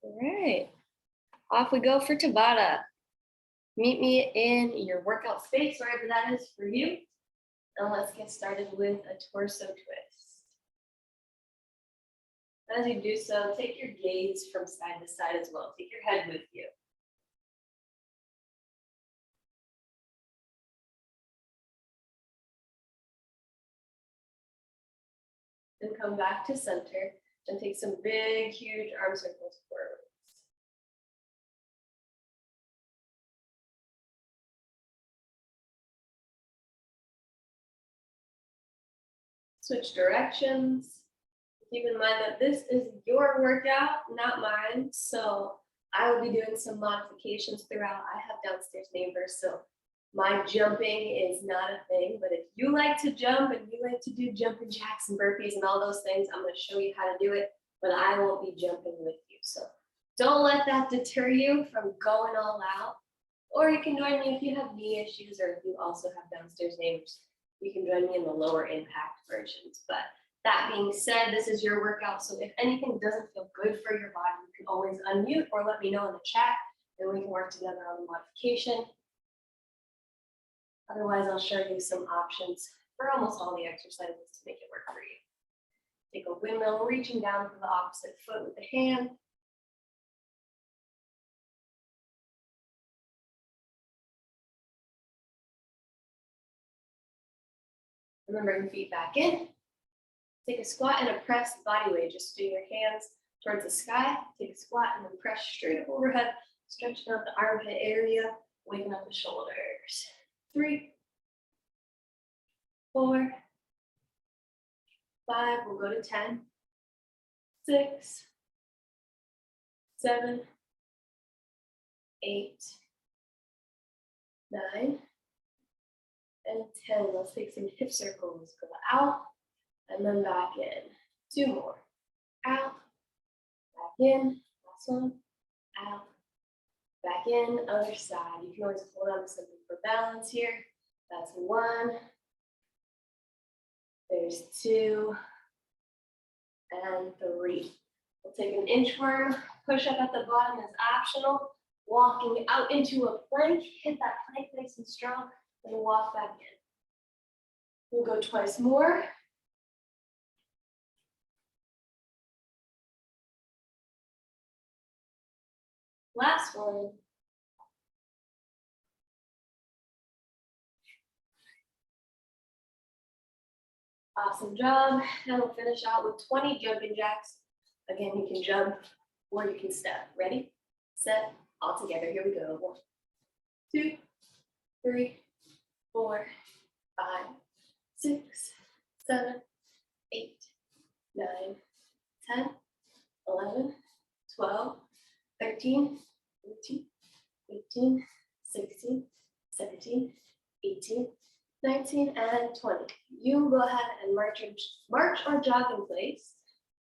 All right, off we go for Tabata. Meet me in your workout space, wherever that is for you. And let's get started with a torso twist. As you do so, take your gaze from side to side as well. Take your head with you. Then come back to center and take some big, huge arm circles forward. Switch directions. Keep in mind that this is your workout, not mine. So I will be doing some modifications throughout. I have downstairs neighbors, so my jumping is not a thing. But if you like to jump and you like to do jumping jacks and burpees and all those things, I'm going to show you how to do it, but I won't be jumping with you. So don't let that deter you from going all out. Or you can join me if you have knee issues or if you also have downstairs neighbors. You can join me in the lower impact versions. But that being said, this is your workout. So if anything doesn't feel good for your body, you can always unmute or let me know in the chat and we can work together on the modification. Otherwise, I'll show you some options for almost all the exercises to make it work for you. Take a windmill, reaching down for the opposite foot with the hand. And then bring your feet back in. Take a squat and a press body weight. Just do your hands towards the sky. Take a squat and then press straight up overhead, stretching out the armpit area, waking up the shoulders. 3, 4, 5, we'll go to 10, 6, 7, 8, 9, and 10. Let's take some hip circles. Go out and then back in. 2 more. Out, back in. Last one. Out, back in. Other side. You can always hold on to something for balance here. That's 1. There's 2 and 3. We'll take an inchworm. Push up at the bottom is optional. Walking out into a plank. Hit that plank nice and strong. And walk back in. We'll go twice more. Last one. Awesome job. And we'll finish out with 20 jumping jacks. Again, you can jump or you can step. Ready, set, all together. Here we go. 1, 2, 3, 4, 5, 6, 7, 8, 9, 10, 11, 12, 13, 14, 15, 16, 17, 18, 19, and 20. You go ahead and march or jog in place.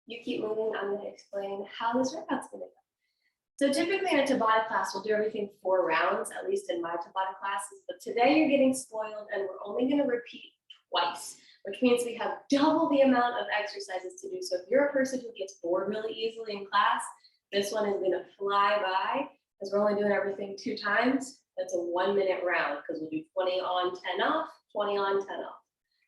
You keep moving. I'm going to explain how this workout's going to go. So typically in a Tabata class, we'll do everything 4 rounds, at least in my Tabata classes. But today you're getting spoiled and we're only going to repeat twice, which means we have double the amount of exercises to do. So if you're a person who gets bored really easily in class, this one is going to fly by because we're only doing everything 2 times. That's a 1-minute round because we'll do 20 on, 10 off, 20 on, 10 off.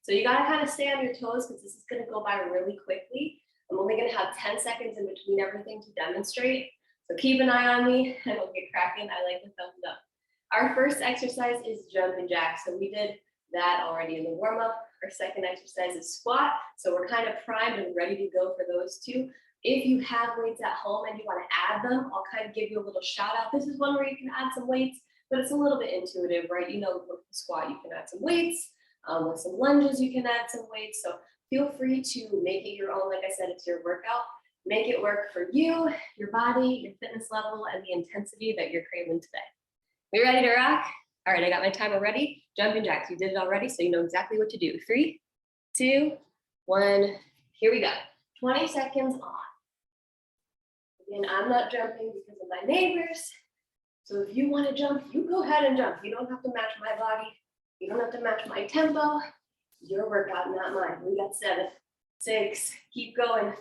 So you got to kind of stay on your toes because this is going to go by really quickly. I'm only going to have 10 seconds in between everything to demonstrate. So keep an eye on me and we'll get cracking. I like the thumbs up. Our first exercise is jumping jacks. So we did that already in the warm up. Our second exercise is squat. So we're kind of primed and ready to go for those 2. If you have weights at home and you want to add them, I'll kind of give you a little shout out. This is one where you can add some weights, but it's a little bit intuitive, right? You know, with the squat, you can add some weights. With some lunges, you can add some weights. So feel free to make it your own. Like I said, it's your workout. Make it work for you, your body, your fitness level, and the intensity that you're craving today. We ready to rock? All right, I got my timer ready. Jumping jacks, you did it already, so you know exactly what to do. 3, 2, 1, here we go. 20 seconds on. Again, I'm not jumping because of my neighbors. So if you want to jump, you go ahead and jump. You don't have to match my body. You don't have to match my tempo. Your workout, not mine. We got 7, 6, keep going.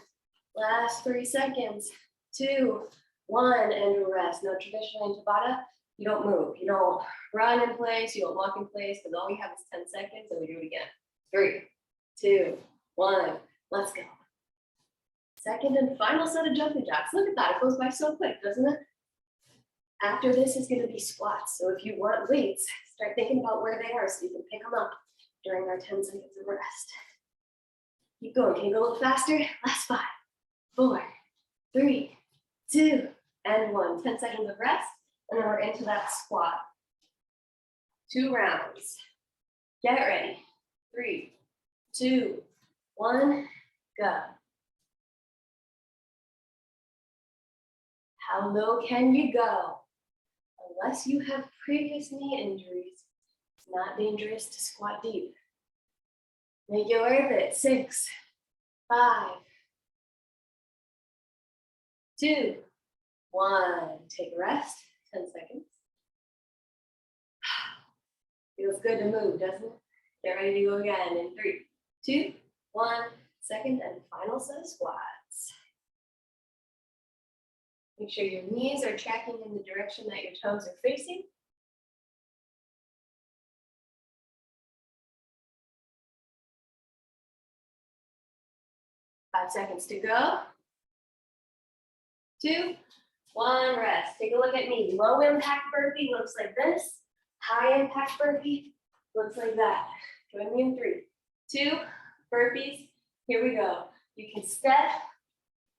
Last 3 seconds. 2, one, and rest. Now, traditionally in Tabata, you don't move. You don't run in place. You don't walk in place because all we have is 10 seconds and we do it again. 3, 2, 1, let's go. Second and final set of jumping jacks. Look at that, it goes by so quick, doesn't it? After this is gonna be squats. So if you want weights, start thinking about where they are so you can pick them up during our 10 seconds of rest. Keep going, can you go a little faster? Last 5, 4, 3, 2, and 1. 10 seconds of rest, and then we're into that squat. 2 rounds. Get ready. 3, 2, 1, go. How low can you go? Unless you have previous knee injuries, it's not dangerous to squat deep. Make it worth it. 6, 5, 2, 1. Take a rest, 10 seconds. Feels good to move, doesn't it? Get ready to go again in 3, 2, 1. Second and final set of squats. Make sure your knees are tracking in the direction that your toes are facing. Five seconds to go. 2, 1, rest. Take a look at me. Low impact burpee looks like this. High impact burpee looks like that. Join me in 3, 2, burpees. Here we go. You can step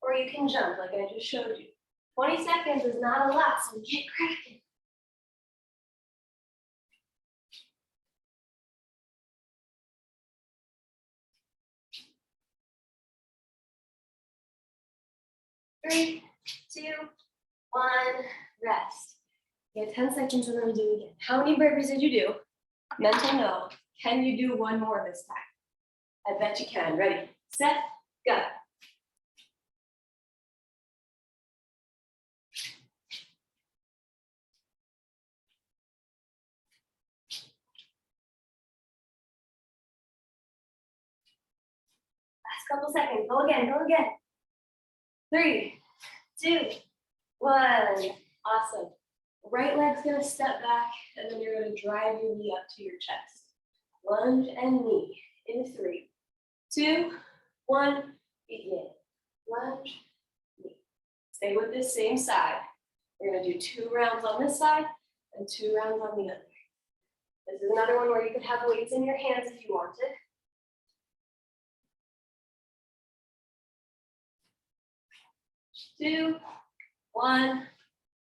or you can jump like I just showed you. 20 seconds is not a lot, so get cracking. Three, 2, 1, rest. You have 10 seconds and then we do it again. How many burpees did you do? Mental no. Can you do one more this time? I bet you can. Ready, set, go. Last couple seconds. Go again, go again. 3, 2, 1. Awesome. Right leg's gonna step back and then you're gonna drive your knee up to your chest. Lunge and knee in 3, 2, 1, begin. Lunge, knee. Stay with this same side. We're gonna do 2 rounds on this side and 2 rounds on the other. This is another one where you could have weights in your hands if you wanted. 2, 1,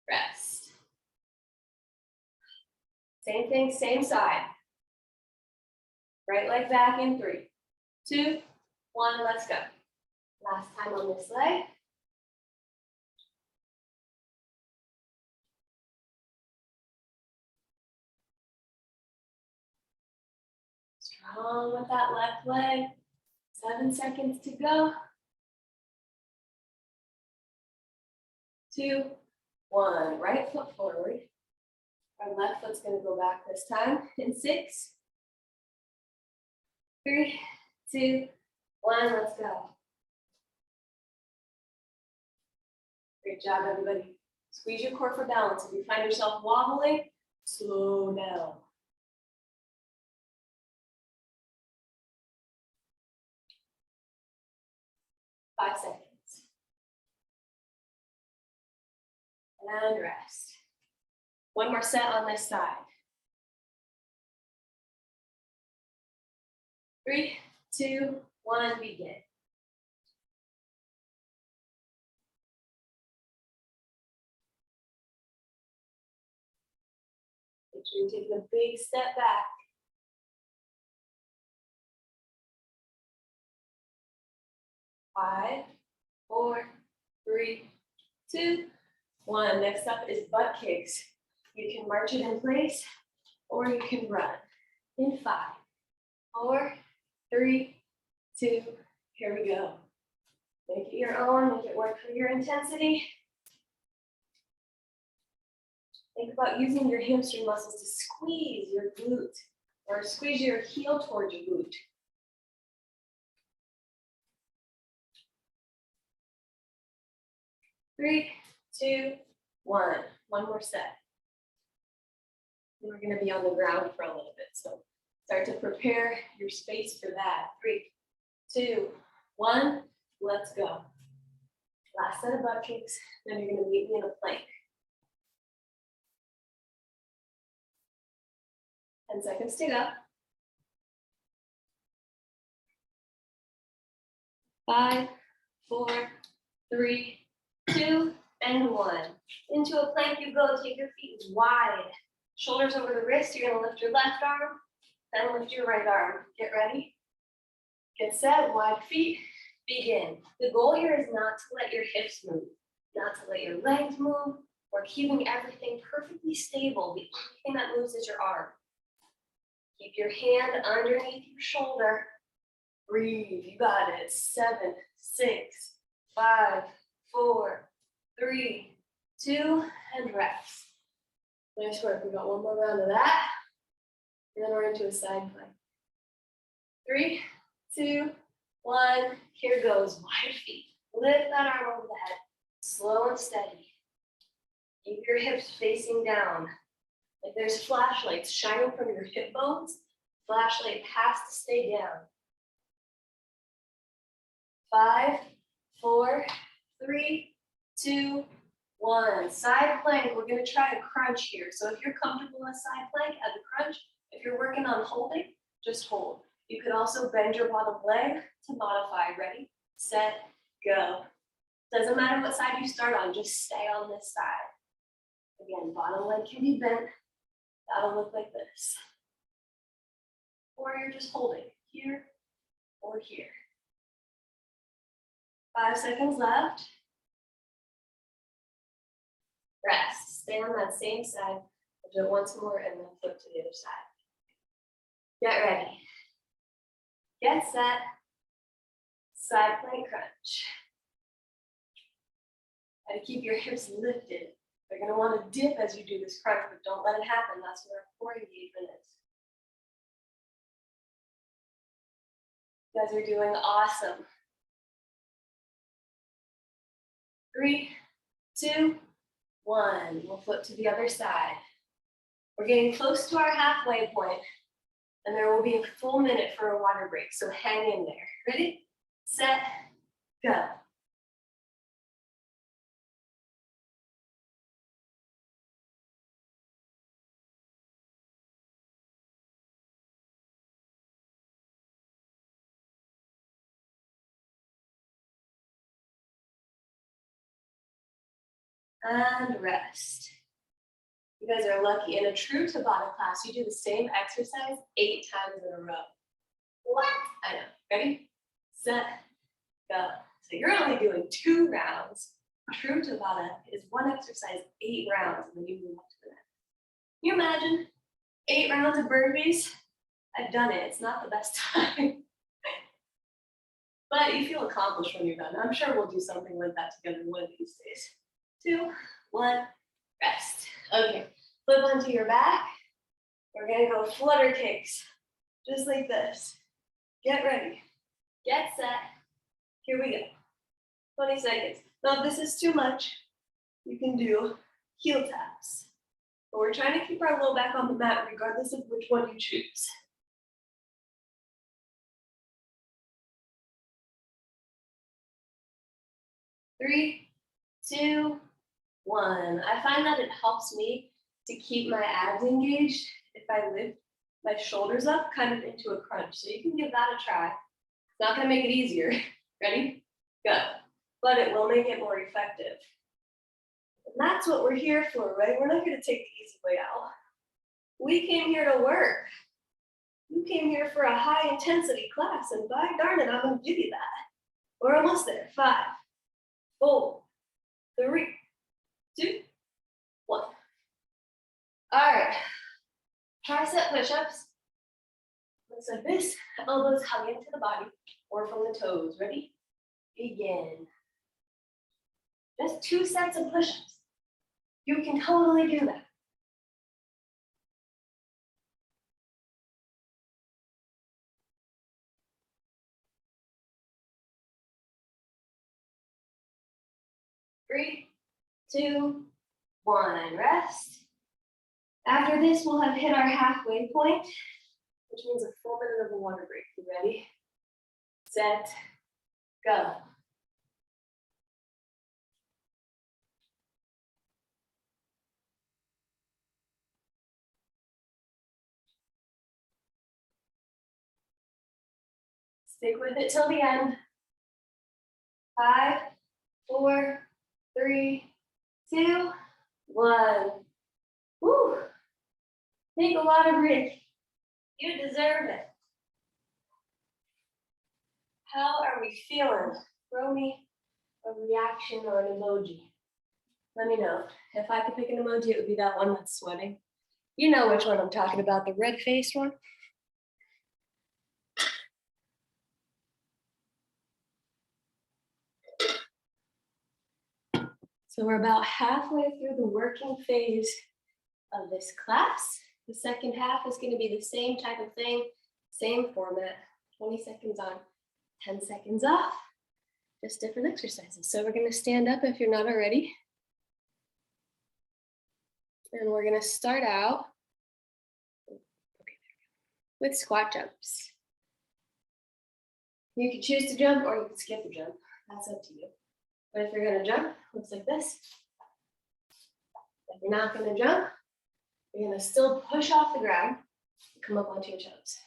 rest. Same thing, same side. Right leg back in 3, 2, 1, let's go. Last time on this leg. Strong with that left leg. 7 seconds to go. 2, 1, right foot forward. Our left foot's gonna go back this time in 6, 3, 2, 1, let's go. Great job, everybody. Squeeze your core for balance. If you find yourself wobbling, slow down. Five seconds. And rest. One more set on this side. 3, 2, 1, begin. Make sure you take a big step back. 5, 4, 3, 2, 1. Next up is butt kicks. You can march it in place or you can run. In 5, 4, 3, 2, here we go. Make it your own, make it work for your intensity. Think about using your hamstring muscles to squeeze your glute or squeeze your heel towards your glute. Three, 2, 1. One more set. We're going to be on the ground for a little bit, so start to prepare your space for that. 3, 2, 1. Let's go. Last set of butt kicks, then you're going to meet me in a plank. 10 seconds to go. 5, 4, 3, 2, and 1. Into a plank you go. Take your feet wide. Shoulders over the wrist. You're going to lift your left arm, then lift your right arm. Get ready. Get set. Wide feet. Begin. The goal here is not to let your hips move, not to let your legs move. We're keeping everything perfectly stable. The only thing that moves is your arm. Keep your hand underneath your shoulder. Breathe. You got it. 7, 6, 5, 4, 3, 2, and rest. Nice work. We got one more round of that. And then we're into a side plank. 3, 2, 1. Here goes. Wide feet. Lift that arm over the head. Slow and steady. Keep your hips facing down. Like there's flashlights shining from your hip bones. Flashlight has to stay down. 5, 4, 3, 2, 1. Side plank. We're going to try a crunch here. So if you're comfortable in a side plank at the crunch, if you're working on holding, just hold. You could also bend your bottom leg to modify. Ready, set, go. Doesn't matter what side you start on, just stay on this side. Again, bottom leg can be bent. That'll look like this. Or you're just holding here or here. 5 seconds left. Rest. Stay on that same side. We'll do it once more and then flip to the other side. Get ready. Get set. Side plank crunch. Try to keep your hips lifted. You're going to want to dip as you do this crunch, but don't let it happen. That's where our core engagement is. You guys are doing awesome. 3, 2, 1. We'll flip to the other side. We're getting close to our halfway point, and there will be a full minute for a water break, so hang in there. Ready, set, go. And rest. You guys are lucky. In a true Tabata class, you do the same exercise 8 times in a row. What? I know. Ready, set, go. So you're only doing 2 rounds. True Tabata is one exercise, 8 rounds, and then you move up to the next. Can you imagine 8 rounds of burpees? I've done it. It's not the best time. But you feel accomplished when you're done. I'm sure we'll do something like that together one of these days. 2, 1, rest. Okay, flip onto your back. We're gonna go flutter kicks, just like this. Get ready, get set. Here we go. 20 seconds. Now, if this is too much, you can do heel taps. But we're trying to keep our low back on the mat regardless of which one you choose. 3, 2, 1. I find that it helps me to keep my abs engaged if I lift my shoulders up kind of into a crunch. So you can give that a try. It's not going to make it easier. Ready? Go. But it will make it more effective. And that's what we're here for, right? We're not here to take the easy way out. We came here to work. You came here for a high intensity class, and by darn it, I'm going to give you that. We're almost there. 5, 4, 3, 2, 1. All right. Tricep push-ups. Looks like this. Elbows hug into the body or from the toes. Ready? Begin. Just 2 sets of push-ups. You can totally do that. Three, 2, 1, rest. After this, we'll have hit our halfway point, which means a full minute of a water break. You ready? Set, go. Stick with it till the end. 5, 4, 3, 2, 1. Woo! Take a water break. You deserve it. How are we feeling? Throw me a reaction or an emoji. Let me know. If I could pick an emoji, it would be that one that's sweating. You know which one I'm talking about, the red-faced one. So we're about halfway through the working phase of this class. The second half is going to be the same type of thing, same format, 20 seconds on, 10 seconds off, just different exercises. So we're going to stand up if you're not already. And we're going to start out with squat jumps. You can choose to jump or you can skip the jump. That's up to you. But if you're going to jump, looks like this. If you're not going to jump, you're going to still push off the ground and come up onto your toes.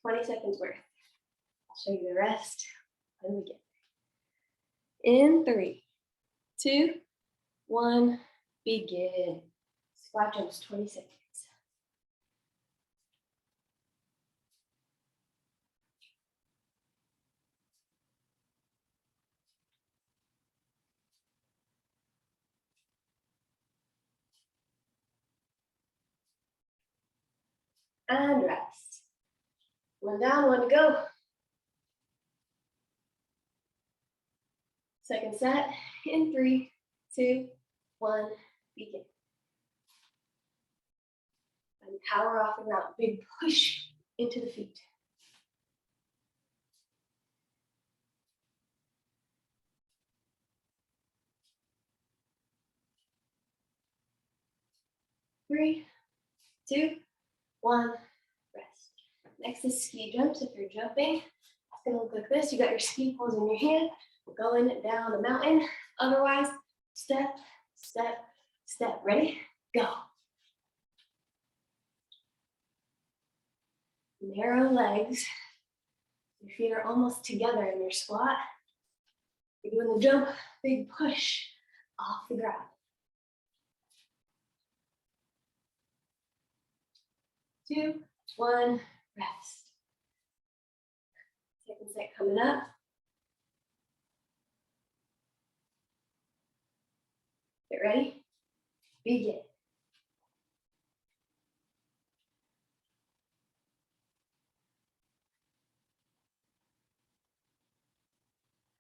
20 seconds worth. I'll show you the rest when we get there. In 3, 2, 1, begin. Squat jumps, 20 seconds. And rest. One down, one to go. Second set in 3, 2, 1, begin. And power off the ground. Big push into the feet. 3, 2, 1, rest. Next is ski jumps. If you're jumping, it's gonna look like this. You got your ski poles in your hand. We're going down the mountain. Otherwise, step, step, step. Ready? Go. Narrow legs. Your feet are almost together in your squat. You're doing the jump, big push off the ground. 2, 1, rest. Second set coming up. Get ready. Begin.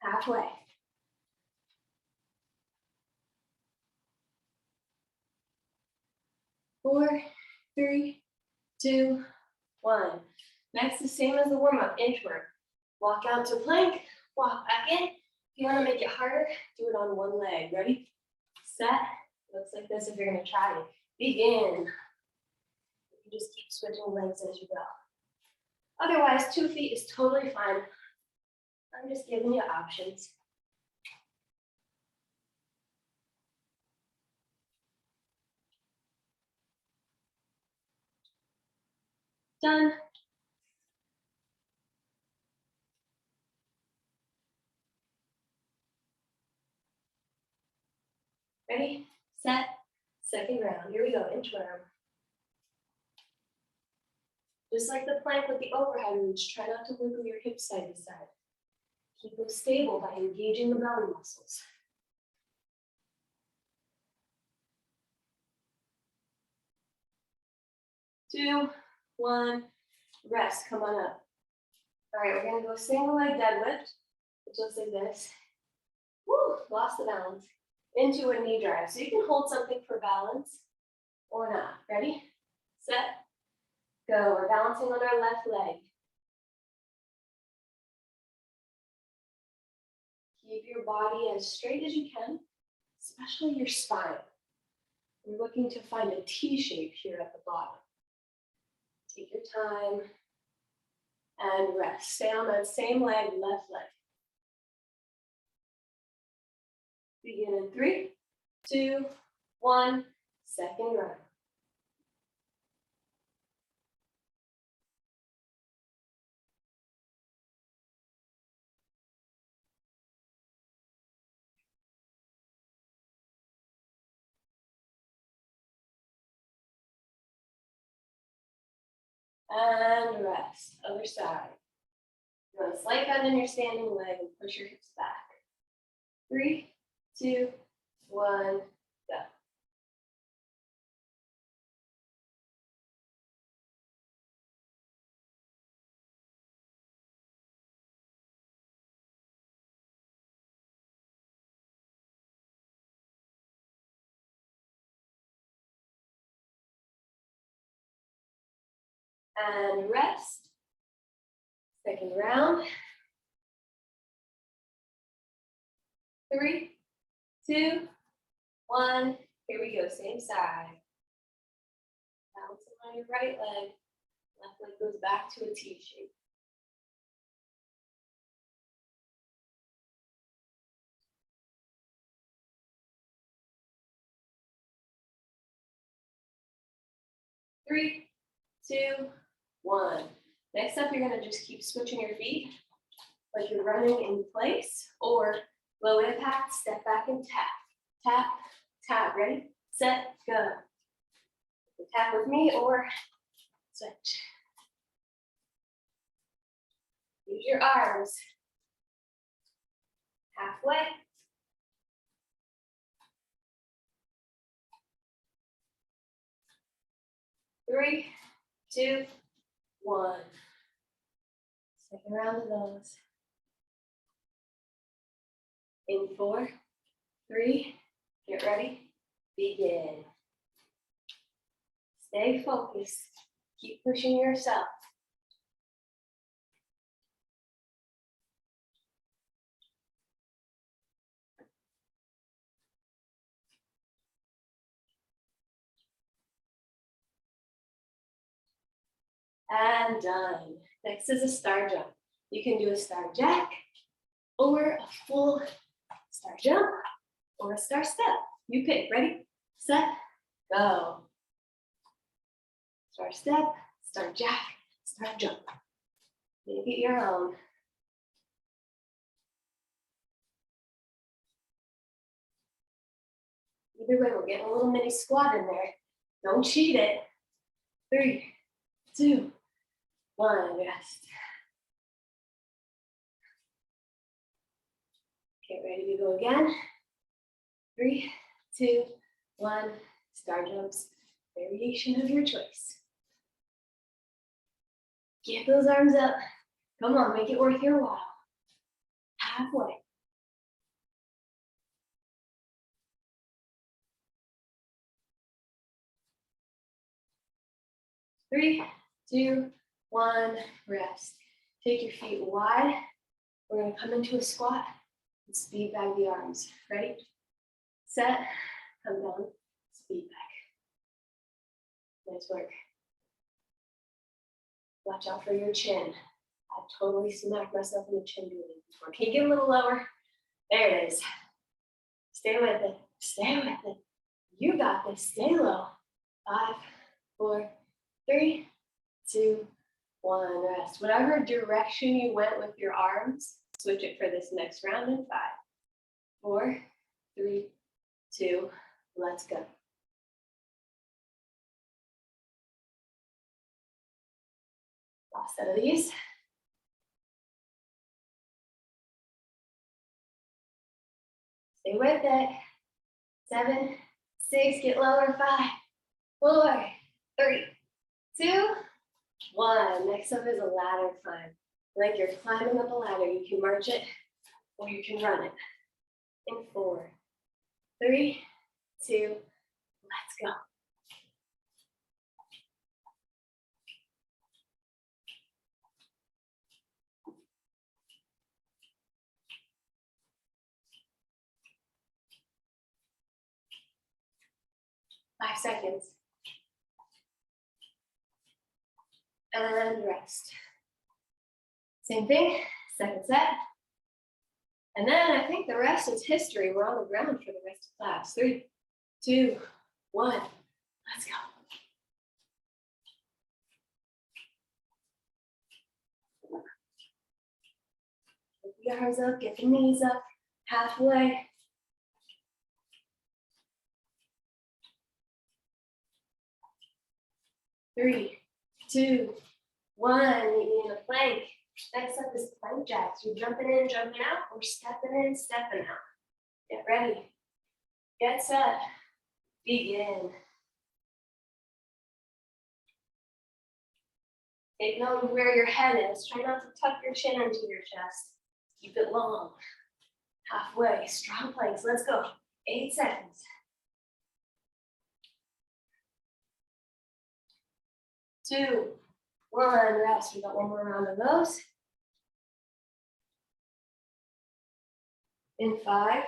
Halfway. 4, 3, 2, 1. Next, the same as the warm-up, inchworm. Walk out to plank, walk back in. If you want to make it harder, do it on one leg. Ready? Set. Looks like this if you're going to try it. Begin. You just keep switching legs as you go. Otherwise, 2 feet is totally fine. I'm just giving you options. Done. Ready, set, second round. Here we go, inchworm. Just like the plank with the overhead reach, try not to wiggle your hips side to side. Keep them stable by engaging the belly muscles. 2, 1, rest, come on up. All right, we're gonna go single leg deadlift, which looks like this. Woo, lost the balance. Into a knee drive. So you can hold something for balance or not. Ready, set, go. We're balancing on our left leg. Keep your body as straight as you can, especially your spine. We're looking to find a T shape here at the bottom. Take your time and rest. Stay on that same leg, left leg. Begin in 3, 2, 1, second round. And rest, other side. You want a slight bend in your standing leg and push your hips back. 3, 2, 1, go. And rest. Second round. 3, 2, 1. Here we go, same side. Balancing on your right leg. Left leg goes back to a T shape. Three, 2, 1. Next up, you're gonna just keep switching your feet like you're running in place, or low impact, step back and tap. Tap, tap, ready, set, go. Tap with me or switch. Use your arms. Halfway. Three, 2, 1. Second round of those. In 4, 3, get ready, begin. Stay focused. Keep pushing yourself. And done. Next is a star jump. You can do a star jack or a full star jump or a star step. You pick. Ready, set, go. Star step, star jack, star jump. Make it your own. Either way, we're getting a little mini squat in there. Don't cheat it. 3, 2, 1, rest. Get ready to go again. 3, 2, 1, star jumps. Variation of your choice. Get those arms up. Come on, make it worth your while. Halfway. 3, 2, 1, rest. Take your feet wide. We're gonna come into a squat and speed back the arms. Ready, set, come down, speed back. Nice work. Watch out for your chin. I totally smacked myself in the chin doing it before. Can you get a little lower? There it is. Stay with it. Stay with it. You got this. Stay low. 5, 4, 3, 2, 1. Rest. Whatever direction you went with your arms, switch it for this next round in 5, 4, 3, 2. Let's go. Last set of these. Stay with it. 7, 6, get lower. 5, 4, 3, 2, 1. Next up is a ladder climb. Like you're climbing up a ladder. You can march it or you can run it. In 4, 3, 2, let's go. 5 seconds. And rest. Same thing, second set. And then I think the rest is history. We're on the ground for the rest of class. 3, 2, 1, let's go. Get the arms up, get the knees up, halfway. Three, 2, 1, meet in a plank. Next up is plank jacks. You're jumping in, jumping out, or stepping in, stepping out. Get ready. Get set. Begin. Take note of where your head is. Try not to tuck your chin into your chest. Keep it long. Halfway. Strong planks. Let's go. 8 seconds. 2, 1. Rest. We got one more round of those. In 5,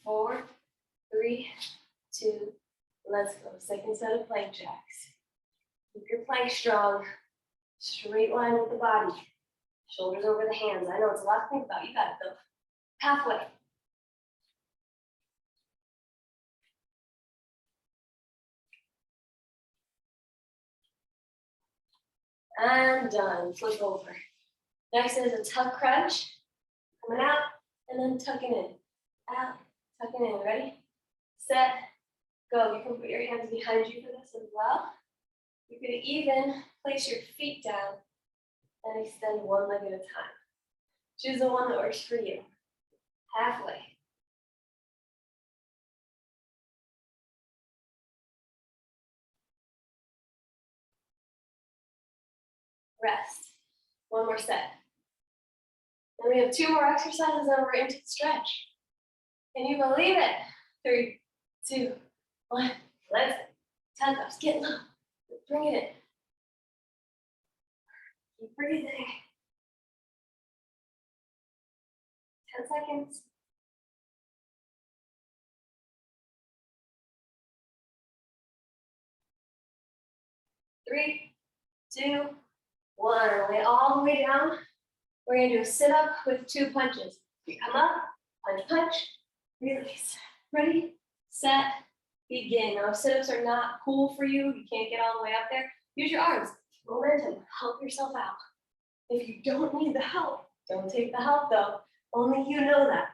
4, 3, 2, let's go. Second set of plank jacks. Keep your plank strong. Straight line with the body. Shoulders over the hands. I know it's a lot to think about. You got it though. Halfway. And done. Flip over. Next is a tuck crunch. Coming out and then tucking in. Out, tucking in. Ready? Set, go. You can put your hands behind you for this as well. You could even place your feet down and extend one leg at a time. Choose the one that works for you. Halfway. Rest. One more set. Then we have 2 more exercises and we're into the stretch. Can you believe it? 3, 2, 1. Let's go. 10 ups. Get low. Bring it in. Keep breathing. 10 seconds. 3, 2, 1. Lay all the way down. We're going to do a sit-up with 2 punches. You come up, punch, punch, release. Ready, set, begin. Now, if sit-ups are not cool for you, you can't get all the way up there, use your arms. Momentum, help yourself out. If you don't need the help, don't take the help though. Only you know that.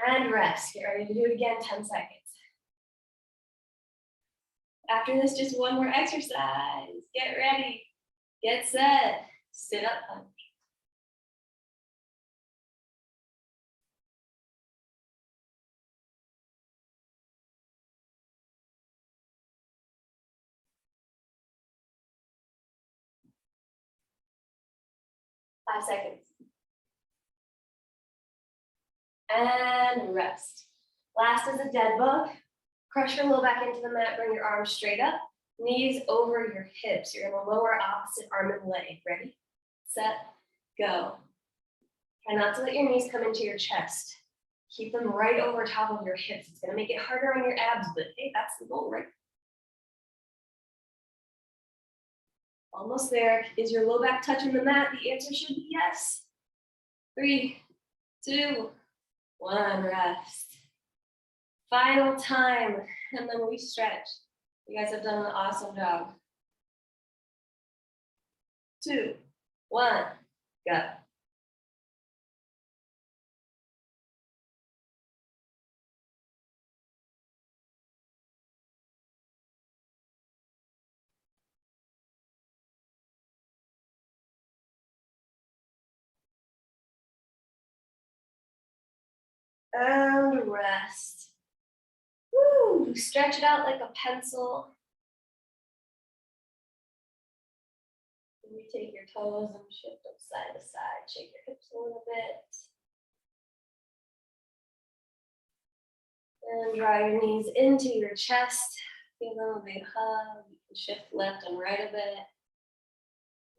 And rest. Get ready to do it again, 10 seconds. After this, just one more exercise. Get ready, get set, sit up punch. Five seconds. And rest. Last is a dead bug. Crush your low back into the mat, bring your arms straight up, knees over your hips. You're gonna lower opposite arm and leg. Ready, set, go. Try not to let your knees come into your chest. Keep them right over top of your hips. It's gonna make it harder on your abs, but hey, that's the goal, right? Almost there. Is your low back touching the mat? The answer should be yes. 3, 2, 1, rest. Final time, and then we stretch. You guys have done an awesome job. 2, 1, go. And rest. Woo! Stretch it out like a pencil. You take your toes and shift them side to side. Shake your hips a little bit. And draw your knees into your chest. Feel them, a big hug. You can shift left and right a bit.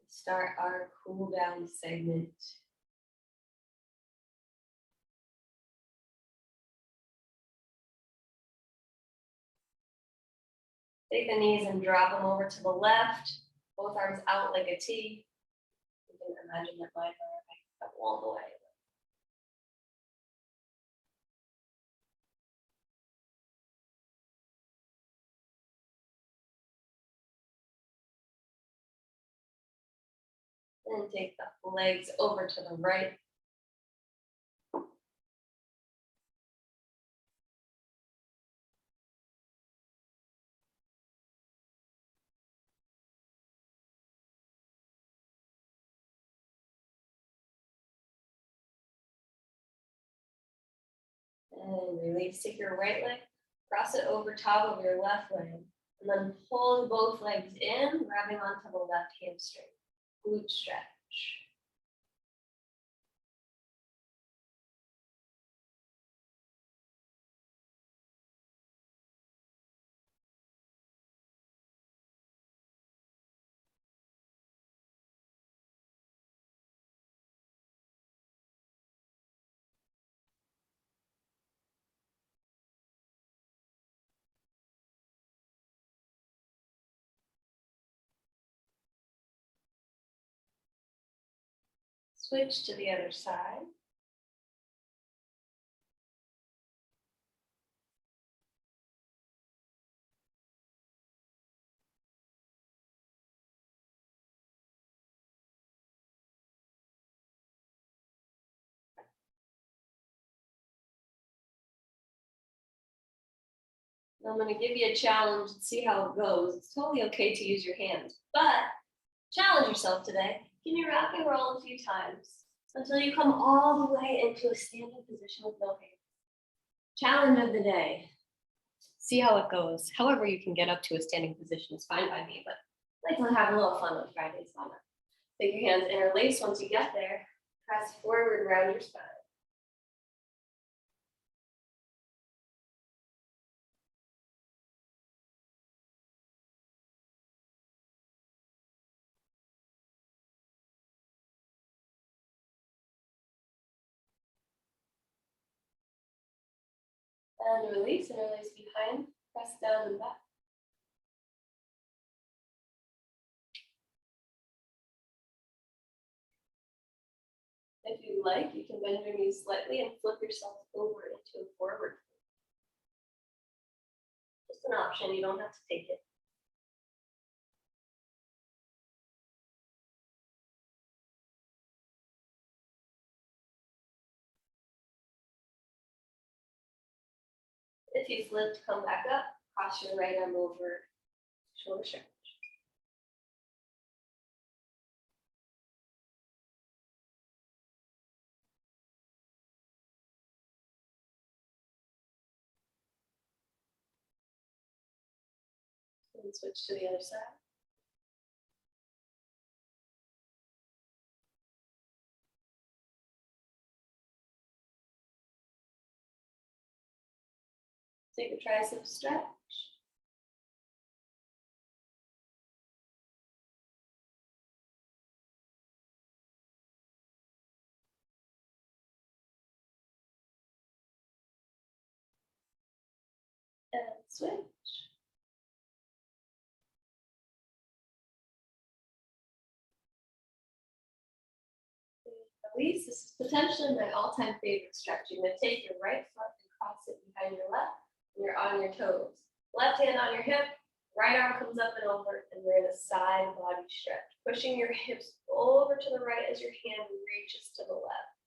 Start our cool down segment. Take the knees and drop them over to the left, both arms out like a T. You can imagine that my arm up all the way. And take the legs over to the right. And release, take your right leg, cross it over top of your left leg, and then pull both legs in, grabbing onto the left hamstring. Glute stretch. Switch to the other side. I'm going to give you a challenge and see how it goes. It's totally okay to use your hands, but challenge yourself today. Can you rock and roll a few times until you come all the way into a standing position with no hands? Challenge of the day. See how it goes. However you can get up to a standing position is fine by me, but I like to have a little fun on Fridays. Why not? Take your hands interlace. Once you get there, press forward around your spine. And release, interlace behind, press down and back. If you like, you can bend your knees slightly and flip yourself over into a forward. Just an option, you don't have to take it. If you flipped, come back up, cross your right arm over, shoulder stretch. And switch to the other side. Take a tricep stretch. And switch. Release. This is potentially my all-time favorite stretch. You're going to take your right foot and cross it behind your left, and you're on your toes. Left hand on your hip, right arm comes up and over, and we're in a side body stretch. Pushing your hips over to the right as your hand reaches to the left.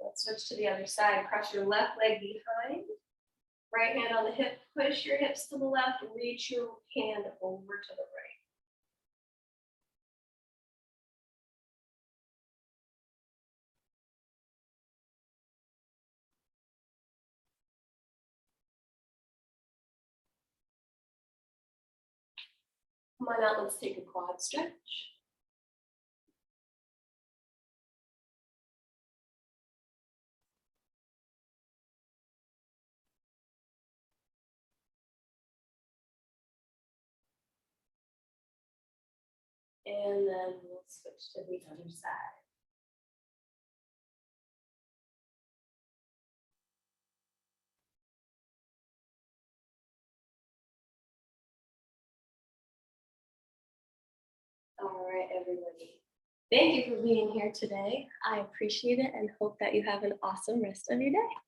Let's switch to the other side. Cross your left leg behind. Right hand on the hip. Push your hips to the left. Reach your hand over to the right. Come on out. Let's take a quad stretch. And then we'll switch to the other side. All right, everybody. Thank you for being here today. I appreciate it and hope that you have an awesome rest of your day.